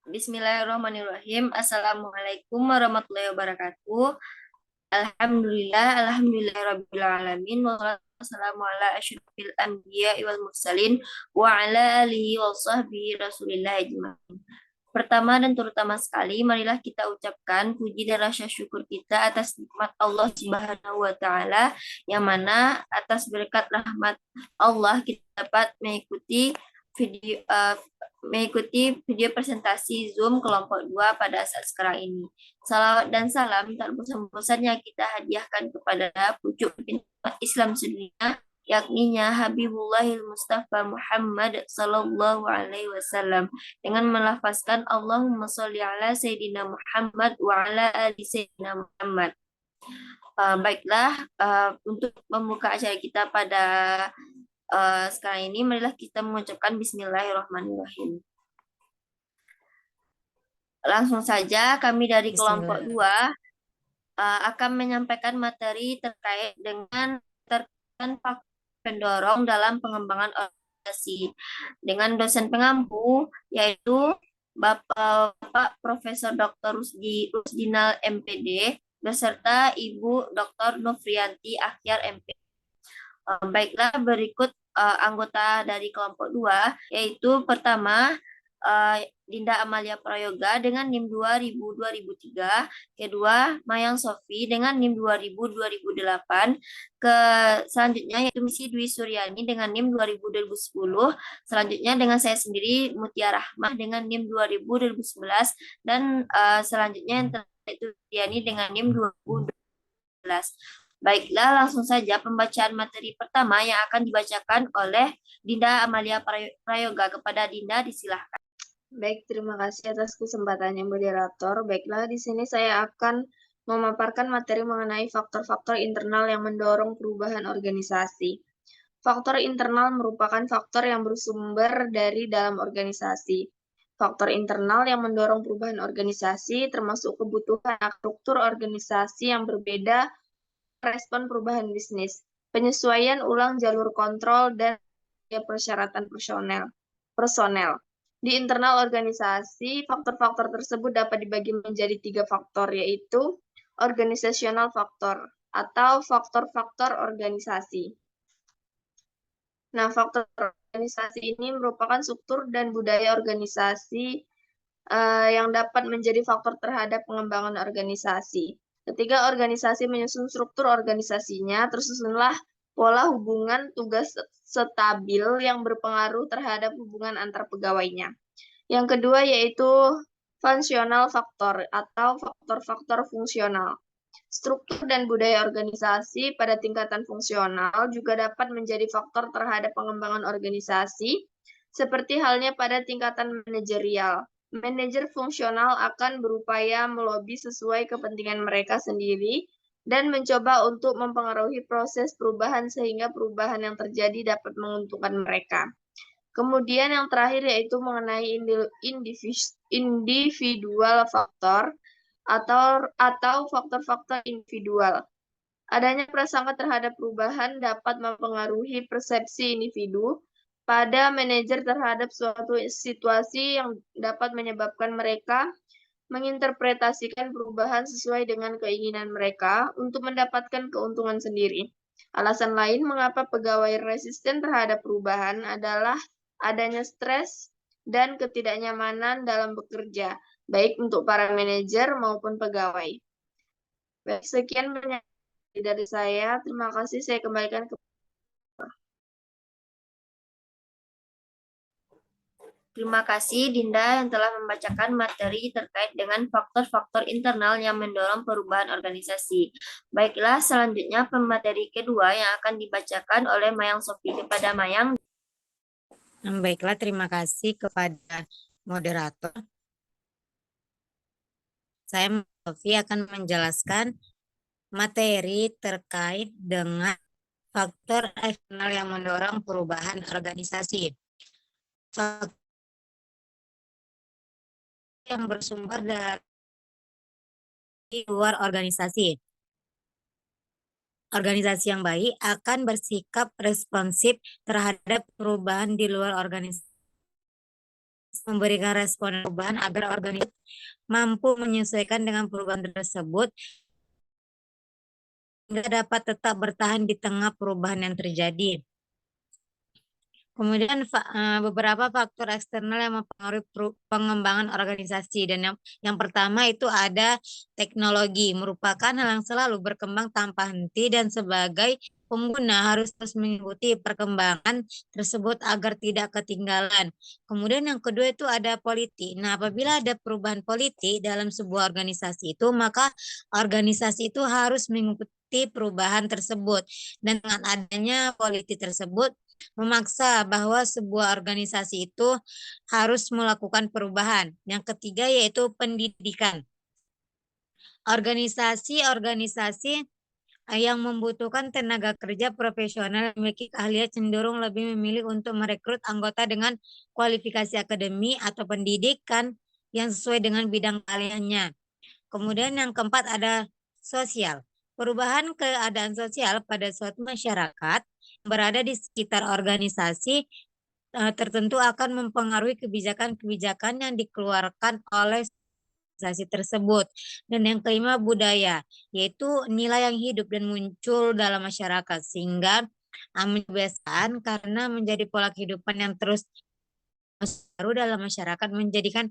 Bismillahirrahmanirrahim. Assalamualaikum warahmatullahi wabarakatuh. Alhamdulillahirabbil alamin. Wassalamu ala asyrofil anbiya wal mursalin wa ala alihi wa sahbihi rasulillah ajmain. Pertama dan terutama sekali, marilah kita ucapkan puji dan rasa syukur kita atas nikmat Allah Subhanahu wa taala, yang mana atas berkat rahmat Allah kita dapat mengikuti video presentasi Zoom kelompok 2 pada saat sekarang ini. Salawat dan salam tak bosan-bosannya kita hadiahkan kepada pucuk pimpinan Islam sedunia, yakninya Habibullahil Mustafa Muhammad Sallallahu Alaihi Wasallam, dengan melafazkan Allahumma sholli ala Sayyidina Muhammad wa ala ali Sayyidina Muhammad. Baiklah, untuk membuka acara kita pada sekarang ini, marilah kita mengucapkan Bismillahirrahmanirrahim. Langsung saja, kami dari kelompok 2 akan menyampaikan materi terkait dengan faktor pendorong dalam pengembangan organisasi dengan dosen pengampu, yaitu Bapak Profesor Dr. Rusdinal MPD beserta Ibu Dr. Nofrianti Akhyar MP. Baiklah, berikut anggota dari kelompok 2, yaitu pertama Dinda Amalia Prayoga dengan NIM 2000-2003, kedua Mayang Sofi dengan NIM 2000-2008, selanjutnya yaitu Misi Dwi Suryani dengan NIM 2000-2010, selanjutnya dengan saya sendiri Mutia Rahmah dengan NIM 2000-2011, dan selanjutnya yang terakhir itu Diani dengan NIM 2012. Baiklah, langsung saja pembacaan materi pertama yang akan dibacakan oleh Dinda Amalia Prayoga. Kepada Dinda, disilahkan. Baik, terima kasih atas kesempatannya moderator. Baiklah, di sini saya akan memaparkan materi mengenai faktor-faktor internal yang mendorong perubahan organisasi. Faktor internal merupakan faktor yang bersumber dari dalam organisasi. Faktor internal yang mendorong perubahan organisasi termasuk kebutuhan struktur organisasi yang berbeda, respon perubahan bisnis, penyesuaian ulang jalur kontrol, dan persyaratan personel. Di internal organisasi, faktor-faktor tersebut dapat dibagi menjadi 3 faktor, yaitu organisasional faktor atau faktor-faktor organisasi. Nah, faktor organisasi ini merupakan struktur dan budaya organisasi yang dapat menjadi faktor terhadap pengembangan organisasi. Ketika organisasi menyusun struktur organisasinya, tersusunlah pola hubungan tugas stabil yang berpengaruh terhadap hubungan antar pegawainya. Yang kedua yaitu fungsional faktor atau faktor-faktor fungsional. Struktur dan budaya organisasi pada tingkatan fungsional juga dapat menjadi faktor terhadap pengembangan organisasi, seperti halnya pada tingkatan manajerial. Manajer fungsional akan berupaya melobi sesuai kepentingan mereka sendiri dan mencoba untuk mempengaruhi proses perubahan sehingga perubahan yang terjadi dapat menguntungkan mereka. Kemudian yang terakhir yaitu mengenai individual faktor atau faktor-faktor individual. Adanya prasangka terhadap perubahan dapat mempengaruhi persepsi individu pada manajer terhadap suatu situasi yang dapat menyebabkan mereka menginterpretasikan perubahan sesuai dengan keinginan mereka untuk mendapatkan keuntungan sendiri. Alasan lain mengapa pegawai resisten terhadap perubahan adalah adanya stres dan ketidaknyamanan dalam bekerja, baik untuk para manajer maupun pegawai. Baik, sekian banyak dari saya. Terima kasih, saya kembalikan ke Terima kasih Dinda yang telah membacakan materi terkait dengan faktor-faktor internal yang mendorong perubahan organisasi. Baiklah, selanjutnya pemateri kedua yang akan dibacakan oleh Mayang Sofi. Kepada Mayang. Baiklah, terima kasih kepada moderator. Saya Sofi akan menjelaskan materi terkait dengan faktor eksternal yang mendorong perubahan organisasi. Faktor yang bersumber dari luar organisasi. Organisasi yang baik akan bersikap responsif terhadap perubahan di luar organisasi. memberikan respon perubahan agar organisasi mampu menyesuaikan dengan perubahan tersebut hingga dapat tetap bertahan di tengah perubahan yang terjadi. Kemudian beberapa faktor eksternal yang mempengaruhi pengembangan organisasi, dan yang pertama itu ada teknologi, merupakan hal yang selalu berkembang tanpa henti dan sebagai pengguna harus terus mengikuti perkembangan tersebut agar tidak ketinggalan. Kemudian yang kedua itu ada politik. Nah, apabila ada perubahan politik dalam sebuah organisasi itu, maka organisasi itu harus mengikuti perubahan tersebut. Dan dengan adanya politik tersebut memaksa bahwa sebuah organisasi itu harus melakukan perubahan. Yang ketiga yaitu pendidikan. Organisasi-organisasi yang membutuhkan tenaga kerja profesional yang memiliki keahlian cenderung lebih memilih untuk merekrut anggota dengan kualifikasi akademi atau pendidikan yang sesuai dengan bidang keahliannya. Kemudian yang keempat ada sosial. Perubahan keadaan sosial pada suatu masyarakat berada di sekitar organisasi tertentu akan mempengaruhi kebijakan-kebijakan yang dikeluarkan oleh organisasi tersebut. Dan yang kelima budaya, yaitu nilai yang hidup dan muncul dalam masyarakat sehingga kebiasaan karena menjadi pola kehidupan yang terus baru dalam masyarakat menjadikan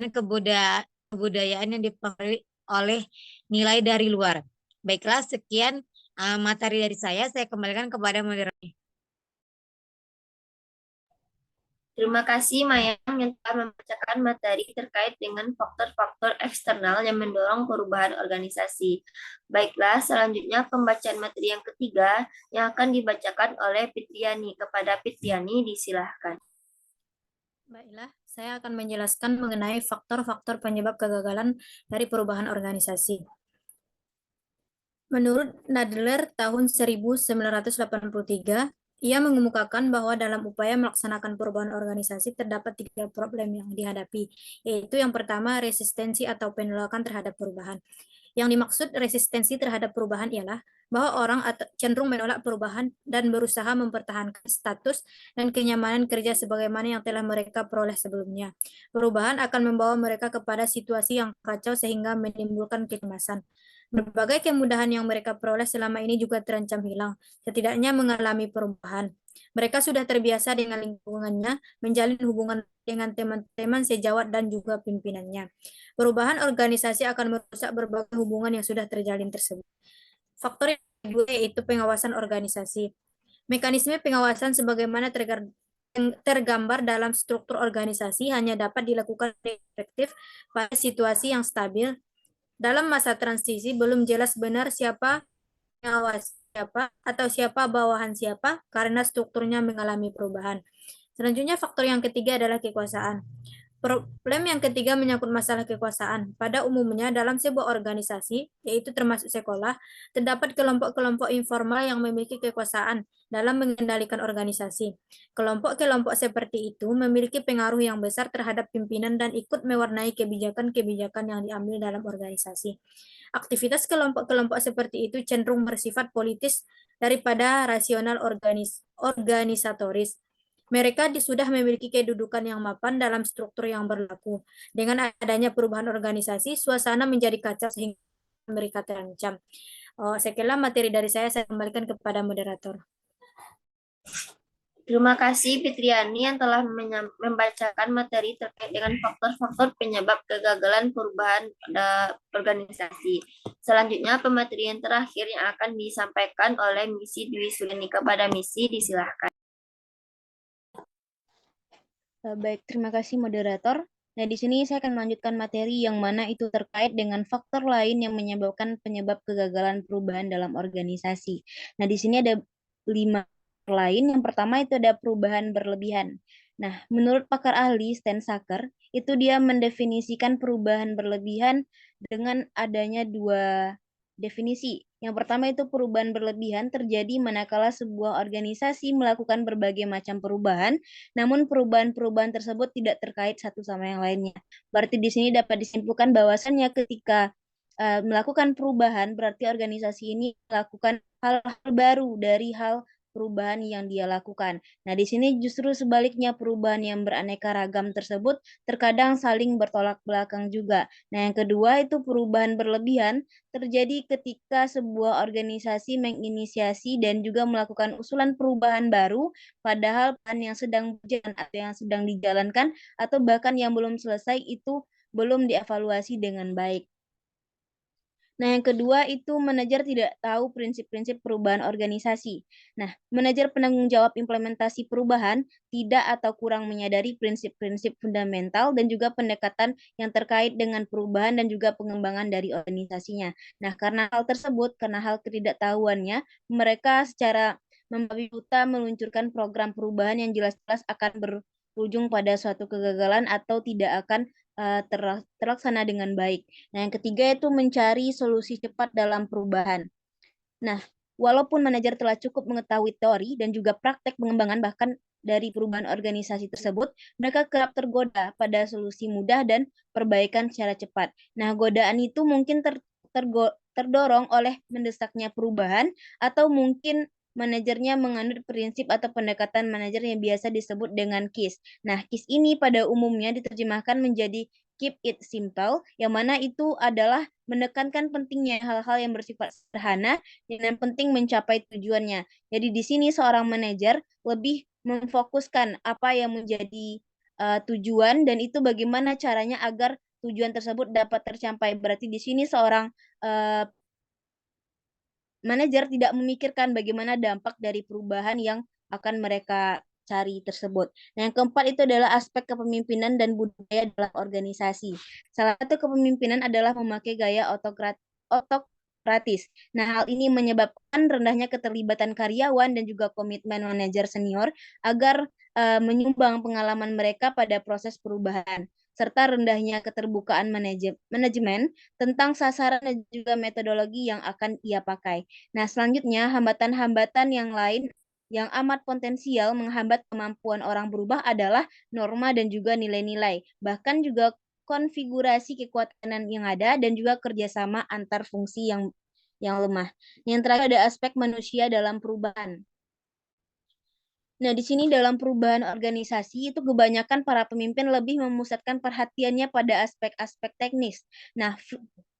kebudayaan yang dipengaruhi oleh nilai dari luar. Baiklah, sekian materi dari saya kembalikan kepada moderator. Terima kasih Mayang yang telah membacakan materi terkait dengan faktor-faktor eksternal yang mendorong perubahan organisasi. Baiklah, selanjutnya pembacaan materi yang ketiga yang akan dibacakan oleh Fitriani. Kepada Fitriani, disilahkan. Baiklah, saya akan menjelaskan mengenai faktor-faktor penyebab kegagalan dari perubahan organisasi. Menurut Nadler tahun 1983, ia mengemukakan bahwa dalam upaya melaksanakan perubahan organisasi terdapat 3 problem yang dihadapi, yaitu yang pertama resistensi atau penolakan terhadap perubahan. Yang dimaksud resistensi terhadap perubahan ialah bahwa orang cenderung menolak perubahan dan berusaha mempertahankan status dan kenyamanan kerja sebagaimana yang telah mereka peroleh sebelumnya. Perubahan akan membawa mereka kepada situasi yang kacau sehingga menimbulkan kecemasan. Berbagai kemudahan yang mereka peroleh selama ini juga terancam hilang, setidaknya mengalami perubahan. Mereka sudah terbiasa dengan lingkungannya, menjalin hubungan dengan teman-teman sejawat dan juga pimpinannya. Perubahan organisasi akan merusak berbagai hubungan yang sudah terjalin tersebut. Faktor yang kedua yaitu pengawasan organisasi. Mekanisme pengawasan sebagaimana tergambar dalam struktur organisasi hanya dapat dilakukan efektif pada situasi yang stabil. Dalam masa transisi belum jelas benar siapa pengawas siapa atau siapa bawahan siapa karena strukturnya mengalami perubahan. Selanjutnya faktor yang ketiga adalah kekuasaan. Problem yang ketiga menyangkut masalah kekuasaan. Pada umumnya dalam sebuah organisasi, yaitu termasuk sekolah, terdapat kelompok-kelompok informal yang memiliki kekuasaan dalam mengendalikan organisasi. Kelompok-kelompok seperti itu memiliki pengaruh yang besar terhadap pimpinan dan ikut mewarnai kebijakan-kebijakan yang diambil dalam organisasi. Aktivitas kelompok-kelompok seperti itu cenderung bersifat politis daripada rasional organisatoris. Mereka sudah memiliki kedudukan yang mapan dalam struktur yang berlaku. Dengan adanya perubahan organisasi, suasana menjadi kacau sehingga mereka terancam. Sekian materi dari saya kembalikan kepada moderator. Terima kasih Fitriani yang telah membacakan materi terkait dengan faktor-faktor penyebab kegagalan perubahan pada organisasi. Selanjutnya pematerian terakhir yang akan disampaikan oleh Misi Dwi Suliani. Kepada Misi, disilahkan. Baik, terima kasih moderator. Nah, di sini saya akan melanjutkan materi yang mana itu terkait dengan faktor lain yang menyebabkan penyebab kegagalan perubahan dalam organisasi. Nah, di sini ada 5 lain. Yang pertama itu ada perubahan berlebihan. Nah, menurut pakar ahli Stensaker, itu dia mendefinisikan perubahan berlebihan dengan adanya 2 definisi. Yang pertama itu perubahan berlebihan terjadi manakala sebuah organisasi melakukan berbagai macam perubahan, namun perubahan-perubahan tersebut tidak terkait satu sama yang lainnya. Berarti di sini dapat disimpulkan bahwasannya ketika melakukan perubahan, berarti organisasi ini melakukan hal-hal baru dari hal perubahan yang dia lakukan. Nah, di sini justru sebaliknya perubahan yang beraneka ragam tersebut terkadang saling bertolak belakang juga. Nah, yang kedua itu perubahan berlebihan terjadi ketika sebuah organisasi menginisiasi dan juga melakukan usulan perubahan baru, padahal plan yang sedang berjalan atau yang sedang dijalankan atau bahkan yang belum selesai itu belum dievaluasi dengan baik. Nah, yang kedua itu manajer tidak tahu prinsip-prinsip perubahan organisasi. Nah, manajer penanggung jawab implementasi perubahan tidak atau kurang menyadari prinsip-prinsip fundamental dan juga pendekatan yang terkait dengan perubahan dan juga pengembangan dari organisasinya. Nah, karena hal tersebut, karena hal ketidaktahuannya, mereka secara membabi buta meluncurkan program perubahan yang jelas-jelas akan berujung pada suatu kegagalan atau tidak akan terlaksana dengan baik. Nah, yang ketiga itu mencari solusi cepat dalam perubahan. Nah, walaupun manajer telah cukup mengetahui teori dan juga praktek pengembangan bahkan dari perubahan organisasi tersebut, mereka kerap tergoda pada solusi mudah dan perbaikan secara cepat. Nah, godaan itu mungkin terdorong oleh mendesaknya perubahan atau mungkin manajernya menganut prinsip atau pendekatan manajer yang biasa disebut dengan KISS. Nah, KISS ini pada umumnya diterjemahkan menjadi keep it simple, yang mana itu adalah menekankan pentingnya hal-hal yang bersifat sederhana dan penting mencapai tujuannya. Jadi di sini seorang manajer lebih memfokuskan apa yang menjadi tujuan dan itu bagaimana caranya agar tujuan tersebut dapat tercapai. Berarti di sini seorang manajer tidak memikirkan bagaimana dampak dari perubahan yang akan mereka cari tersebut. Nah, yang keempat itu adalah aspek kepemimpinan dan budaya dalam organisasi. Salah satu kepemimpinan adalah memakai gaya otokratis. Nah, hal ini menyebabkan rendahnya keterlibatan karyawan dan juga komitmen manajer senior agar menyumbang pengalaman mereka pada proses perubahan serta rendahnya keterbukaan manajemen tentang sasaran dan juga metodologi yang akan ia pakai. Nah, selanjutnya hambatan-hambatan yang lain yang amat potensial menghambat kemampuan orang berubah adalah norma dan juga nilai-nilai, bahkan juga konfigurasi kekuatan yang ada dan juga kerjasama antar fungsi yang lemah. Yang terakhir ada aspek manusia dalam perubahan. Nah, di sini dalam perubahan organisasi itu kebanyakan para pemimpin lebih memusatkan perhatiannya pada aspek-aspek teknis. Nah,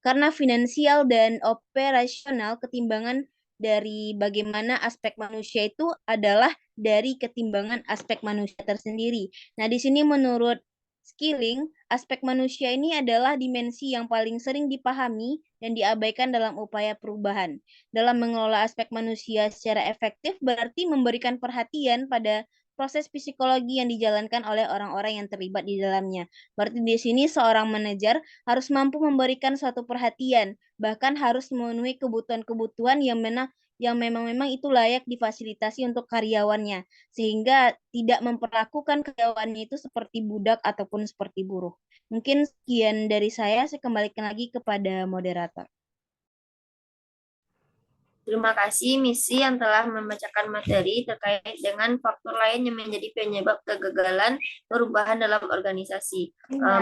karena finansial dan operasional ketimbangan dari bagaimana aspek manusia itu adalah dari ketimbangan aspek manusia tersendiri. Nah, di sini menurut Skilling, aspek manusia ini adalah dimensi yang paling sering dipahami dan diabaikan dalam upaya perubahan. Dalam mengelola aspek manusia secara efektif berarti memberikan perhatian pada proses psikologi yang dijalankan oleh orang-orang yang terlibat di dalamnya. Berarti di sini seorang manajer harus mampu memberikan suatu perhatian, bahkan harus memenuhi kebutuhan-kebutuhan yang memang itu layak difasilitasi untuk karyawannya, sehingga tidak memperlakukan karyawannya itu seperti budak ataupun seperti buruh. Mungkin sekian dari saya kembalikan lagi kepada moderator. Terima kasih Misi yang telah membacakan materi terkait dengan faktor lain yang menjadi penyebab kegagalan perubahan dalam organisasi.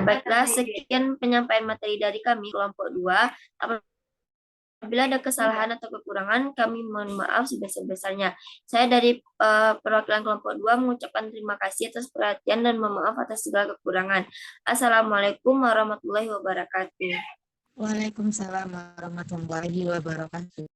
Baiklah, sekian penyampaian materi dari kami kelompok 2. Apabila ada kesalahan atau kekurangan, kami mohon maaf sebesar-besarnya. Saya dari perwakilan kelompok 2 mengucapkan terima kasih atas perhatian dan mohon maaf atas segala kekurangan. Assalamualaikum warahmatullahi wabarakatuh. Waalaikumsalam warahmatullahi wabarakatuh.